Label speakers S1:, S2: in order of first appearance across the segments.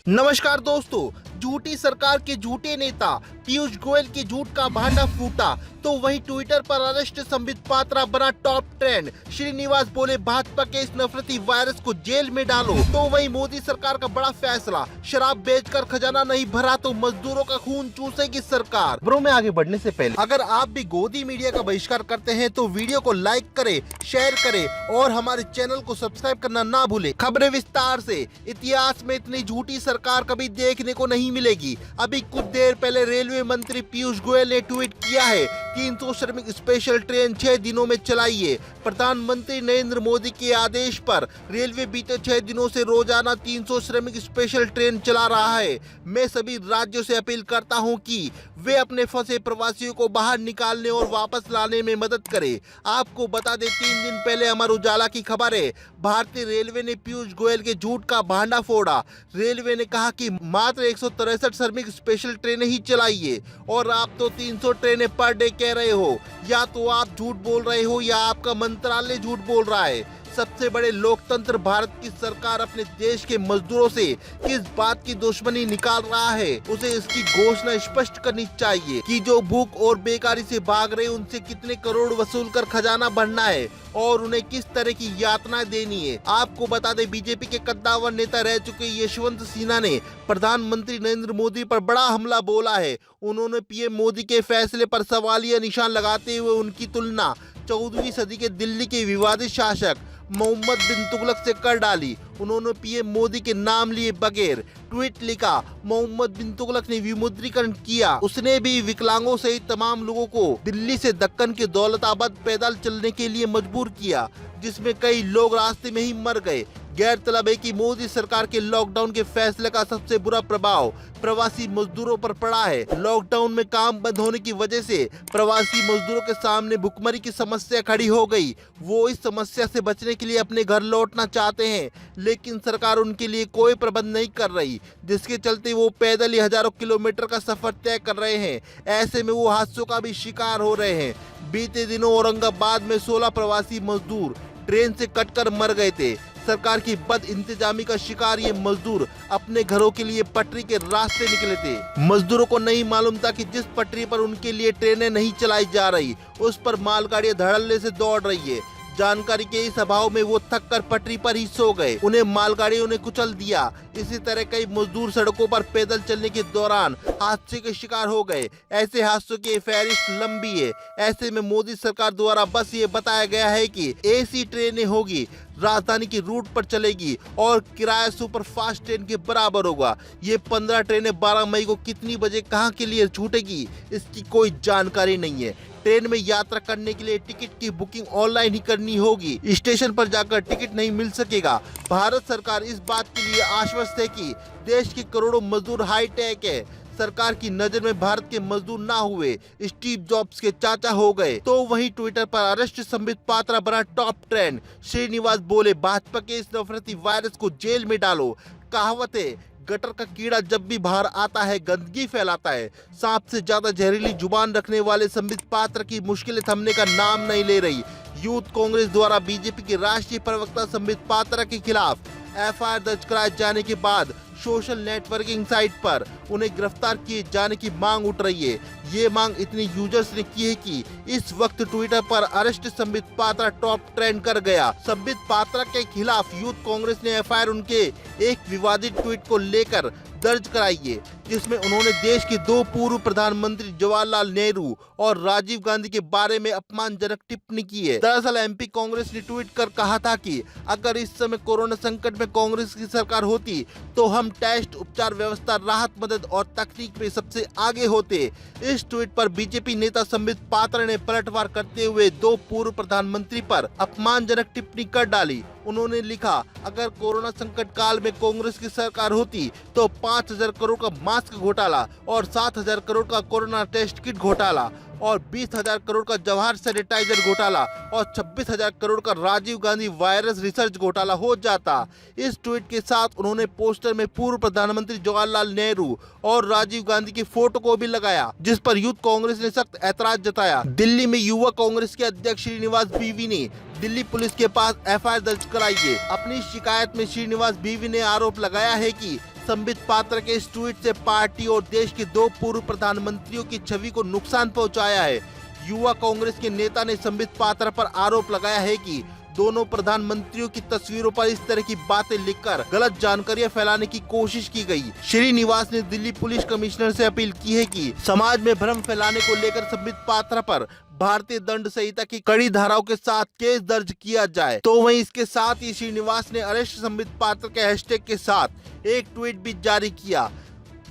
S1: नमस्कार दोस्तों, झूठी सरकार के झूठे नेता पीयूष गोयल के झूठ का भांडा फूटा तो वहीं ट्विटर पर अरेस्ट संबित पात्रा बना टॉप ट्रेंड। श्रीनिवास बोले भाजपा के इस नफरती वायरस को जेल में डालो। तो वहीं मोदी सरकार का बड़ा फैसला, शराब बेचकर खजाना नहीं भरा तो मजदूरों का खून चूसेगी सरकार। खबरों में आगे बढ़ने से पहले अगर आप भी गोदी मीडिया का बहिष्कार करते हैं तो वीडियो को लाइक करें, शेयर करें और हमारे चैनल को सब्सक्राइब करना ना भूले। खबरें विस्तार से। इतिहास में इतनी झूठी सरकार कभी देखने को नहीं मिलेगी। अभी कुछ देर पहले रेलवे मंत्री पीयूष गोयल ने ट्वीट किया है 300 श्रमिक स्पेशल ट्रेन 6 दिनों में चलाइए। प्रधानमंत्री नरेंद्र मोदी के आदेश पर रेलवे बीते 6 दिनों से रोजाना 300 श्रमिक स्पेशल ट्रेन चला रहा है। मैं सभी राज्यों से अपील करता हूं कि वे अपने फंसे प्रवासियों को बाहर निकालने और वापस लाने में मदद करें। आपको बता दें 3 दिन पहले अमर उजाला की खबर है, भारतीय रेलवे ने पीयूष गोयल के झूठ का भांडा फोड़ा। रेलवे ने कहा कि मात्र 163 श्रमिक स्पेशल ट्रेनें ही चलाइए और आप तो 300 ट्रेनें पर डे कह रहे हो। या तो आप झूठ बोल रहे हो या आपका मंत्रालय झूठ बोल रहा है। सबसे बड़े लोकतंत्र भारत की सरकार अपने देश के मजदूरों से किस बात की दुश्मनी निकाल रहा है, उसे इसकी घोषणा स्पष्ट करनी चाहिए कि जो भूख और बेकारी से भाग रहे उनसे कितने करोड़ वसूल कर खजाना भरना है और उन्हें किस तरह की यातनाएं देनी है। आपको बता दें बीजेपी के कद्दावर नेता रह चुके यशवंत सिन्हा ने प्रधानमंत्री नरेंद्र मोदी पर बड़ा हमला बोला है। उन्होंने पीएम मोदी के फैसले पर सवालिया निशान लगाते हुए उनकी तुलना 14वीं सदी के दिल्ली के विवादित शासक मोहम्मद बिन तुगलक से कर डाली। उन्होंने पीएम मोदी के नाम लिए बगैर ट्वीट लिखा, मोहम्मद बिन तुगलक ने विमुद्रीकरण किया। उसने भी विकलांगों सहित तमाम लोगों को दिल्ली से दक्कन के दौलताबाद पैदल चलने के लिए मजबूर किया, जिसमें कई लोग रास्ते में ही मर गए। गैरतलब है कि मोदी सरकार के लॉकडाउन के फैसले का सबसे बुरा प्रभाव प्रवासी मजदूरों पर पड़ा है। लॉकडाउन में काम बंद होने की वजह से प्रवासी मजदूरों के सामने भुखमरी की समस्या खड़ी हो गई। वो इस समस्या से बचने के लिए अपने घर लौटना चाहते हैं, लेकिन सरकार उनके लिए कोई प्रबंध नहीं कर रही, जिसके चलते वो पैदल ही हजारों किलोमीटर का सफर तय कर रहे हैं। ऐसे में वो हादसों का भी शिकार हो रहे हैं। बीते दिनों औरंगाबाद में 16 प्रवासी मजदूर ट्रेन से कटकर मर गए थे। सरकार की बद इंतजामी का शिकार ये मजदूर अपने घरों के लिए पटरी के रास्ते निकले थे। मजदूरों को नहीं मालूम था कि जिस पटरी पर उनके लिए ट्रेनें नहीं चलाई जा रही, उस पर मालगाड़ियां धड़ल्ले से दौड़ रही है। जानकारी के इस अभाव में वो थक कर पटरी पर ही सो गए। उन्हें मालगाड़ियों ने कुचल दिया। इसी तरह कई मजदूर सड़कों पर पैदल चलने के दौरान हादसे के शिकार हो गए। ऐसे हादसों की फहरिस्त लंबी है। ऐसे में मोदी सरकार द्वारा बस ये बताया गया है कि एसी ट्रेनें होगी, राजधानी की रूट पर चलेगी और किराया सुपर फास्ट ट्रेन के बराबर होगा। ये 15 ट्रेनें 12 मई को कितनी बजे कहां के लिए छूटेगी, इसकी कोई जानकारी नहीं है। ट्रेन में यात्रा करने के लिए टिकट की बुकिंग ऑनलाइन ही करनी होगी। स्टेशन पर जाकर टिकट नहीं मिल सकेगा। भारत सरकार इस बात के लिए आश्वस्त है कि देश के करोड़ों मजदूर हाईटेक है। सरकार की नजर में भारत के मजदूर ना हुए, स्टीव जॉब्स के चाचा हो गए। तो वहीं ट्विटर पर अरेस्ट संबित पात्रा बना टॉप ट्रेंड। श्रीनिवास बोले भाजपा के इस नफरती वायरस को जेल में डालो। कहावत है, गटर का कीड़ा जब भी बाहर आता है गंदगी फैलाता है। सांप से ज्यादा जहरीली जुबान रखने वाले संबित पात्रा की मुश्किलें थमने का नाम नहीं ले रही। यूथ कांग्रेस द्वारा बीजेपी के राष्ट्रीय प्रवक्ता संबित पात्रा के खिलाफ एफआईआर दर्ज कराए जाने के बाद सोशल नेटवर्किंग साइट पर उन्हें गिरफ्तार किए जाने की मांग उठ रही है। ये मांग इतने यूजर्स ने की है कि इस वक्त ट्विटर पर arrest Sambit Patra top trend कर गया। संबित पात्रा के खिलाफ यूथ कांग्रेस ने एफआईआर उनके एक विवादित ट्वीट को लेकर दर्ज कराई है, जिसमें उन्होंने देश के 2 पूर्व प्रधानमंत्री जवाहरलाल नेहरू और राजीव गांधी के बारे में अपमानजनक टिप्पणी की है। दरअसल एमपी कांग्रेस ने ट्वीट कर कहा था कि अगर इस समय कोरोना संकट में कांग्रेस की सरकार होती तो हम टेस्ट, उपचार व्यवस्था, राहत मदद और तकनीक में सबसे आगे होते। इस ट्वीट पर बीजेपी नेता संबित पात्रा ने पलटवार करते हुए 2 पूर्व प्रधानमंत्री पर अपमानजनक टिप्पणी कर डाली। उन्होंने लिखा, अगर कोरोना संकट काल में कांग्रेस की सरकार होती तो 5,000 करोड़ का मास्क घोटाला और 7,000 करोड़ का कोरोना टेस्ट किट घोटाला और 20,000 करोड़ का जवाहर सैनिटाइजर घोटाला और 26,000 करोड़ का राजीव गांधी वायरस रिसर्च घोटाला हो जाता। इस ट्वीट के साथ उन्होंने पोस्टर में पूर्व प्रधानमंत्री जवाहरलाल नेहरू और राजीव गांधी की फोटो को भी लगाया, जिस पर यूथ कांग्रेस ने सख्त ऐतराज जताया। दिल्ली में युवा कांग्रेस के अध्यक्ष श्रीनिवास बीवी ने दिल्ली पुलिस के पास एफआईआर दर्ज कराई है। अपनी शिकायत में श्रीनिवास बीवी ने आरोप लगाया है कि संबित पात्रा के इस ट्वीट से पार्टी और देश के 2 पूर्व प्रधानमंत्रियों की छवि को नुकसान पहुंचाया है। युवा कांग्रेस के नेता ने संबित पात्रा पर आरोप लगाया है कि दोनों प्रधानमंत्रियों की तस्वीरों पर इस तरह की बातें लिखकर गलत जानकारियां फैलाने की कोशिश की गई। श्रीनिवास ने दिल्ली पुलिस कमिश्नर से अपील की है कि समाज में भ्रम फैलाने को लेकर संबित पात्रा पर भारतीय दंड संहिता की कड़ी धाराओं के साथ केस दर्ज किया जाए। तो वहीं इसके साथ ही श्रीनिवास ने अरेस्ट संबित पात्रा के हैशटैग के साथ एक ट्वीट भी जारी किया,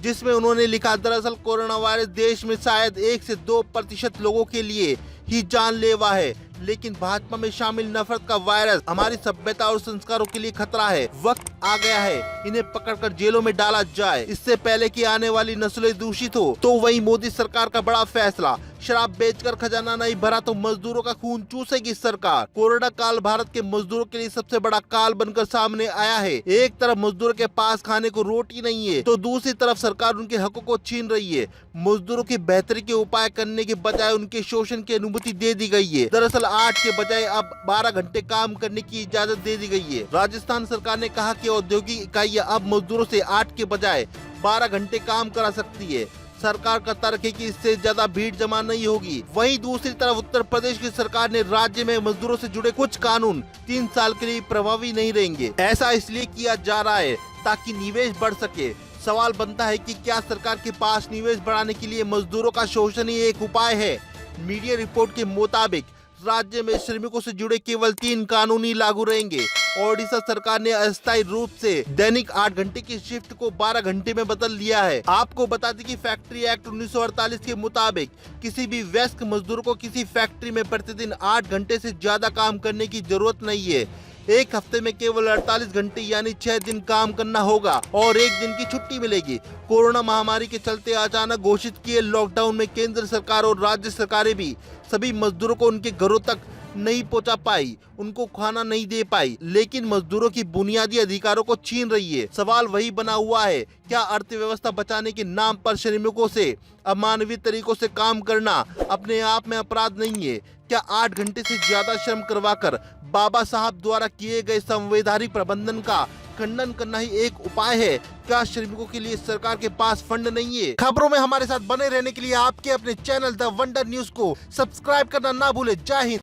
S1: जिसमें उन्होंने लिखा, दरअसल कोरोना वायरस देश में शायद 1 से 2% लोगों के लिए ही जानलेवा है, लेकिन भाजपा में शामिल नफरत का वायरस हमारी सभ्यता और संस्कारों के लिए खतरा है। वक्त आ गया है इन्हें पकड़कर जेलों में डाला जाए, इससे पहले कि आने वाली नस्लें दूषित हो। तो वहीं मोदी सरकार का बड़ा फैसला, शराब बेचकर खजाना नहीं भरा तो मजदूरों का खून चूसेगी सरकार। कोरोना काल भारत के मजदूरों के लिए सबसे बड़ा काल बनकर सामने आया है। एक तरफ मजदूरों के पास खाने को रोटी नहीं है, तो दूसरी तरफ सरकार उनके हकों को छीन रही है। मजदूरों की बेहतरी के उपाय करने के बजाय उनके शोषण की अनुमति दे दी गई है। दरअसल 8 के बजाय अब 12 घंटे काम करने की इजाजत दे दी गई है। राजस्थान सरकार ने कहा कि औद्योगिक इकाइयां अब मजदूरों से 8 के बजाय 12 घंटे काम करा सकती है। सरकार का तर्क है कि इससे ज्यादा भीड़ जमा नहीं होगी। वहीं दूसरी तरफ उत्तर प्रदेश की सरकार ने राज्य में मजदूरों से जुड़े कुछ कानून 3 साल के लिए प्रभावी नहीं रहेंगे। ऐसा इसलिए किया जा रहा है ताकि निवेश बढ़ सके। सवाल बनता है कि क्या सरकार के पास निवेश बढ़ाने के लिए मजदूरों का शोषण ही एक उपाय है? मीडिया रिपोर्ट के मुताबिक राज्य में श्रमिकों से जुड़े केवल 3 कानून ही लागू रहेंगे। ओडिशा सरकार ने अस्थायी रूप से दैनिक 8 घंटे की शिफ्ट को 12 घंटे में बदल लिया है। आपको बता दें कि फैक्ट्री एक्ट 1948 के मुताबिक किसी भी वयस्क मजदूर को किसी फैक्ट्री में प्रतिदिन 8 घंटे से ज्यादा काम करने की जरूरत नहीं है। एक हफ्ते में केवल 48 घंटे यानी 6 दिन काम करना होगा और 1 दिन की छुट्टी मिलेगी। कोरोना महामारी के चलते अचानक घोषित किए लॉकडाउन में केंद्र सरकार और राज्य सरकारें भी सभी मजदूरों को उनके घरों तक नहीं पहुंचा पाई, उनको खाना नहीं दे पाई, लेकिन मजदूरों की बुनियादी अधिकारों को छीन रही है। सवाल वही बना हुआ है, क्या अर्थव्यवस्था बचाने के नाम पर श्रमिकों से अमानवीय तरीकों से काम करना अपने आप में अपराध नहीं है? क्या 8 घंटे से ज्यादा श्रम करवाकर बाबा साहब द्वारा किए गए संवैधानिक प्रबंधन का खंडन करना ही एक उपाय है? क्या श्रमिकों के लिए सरकार के पास फंड नहीं है? खबरों में हमारे साथ बने रहने के लिए आपके अपने चैनल द वंडर न्यूज को सब्सक्राइब करना ना भूले। जय हिंद।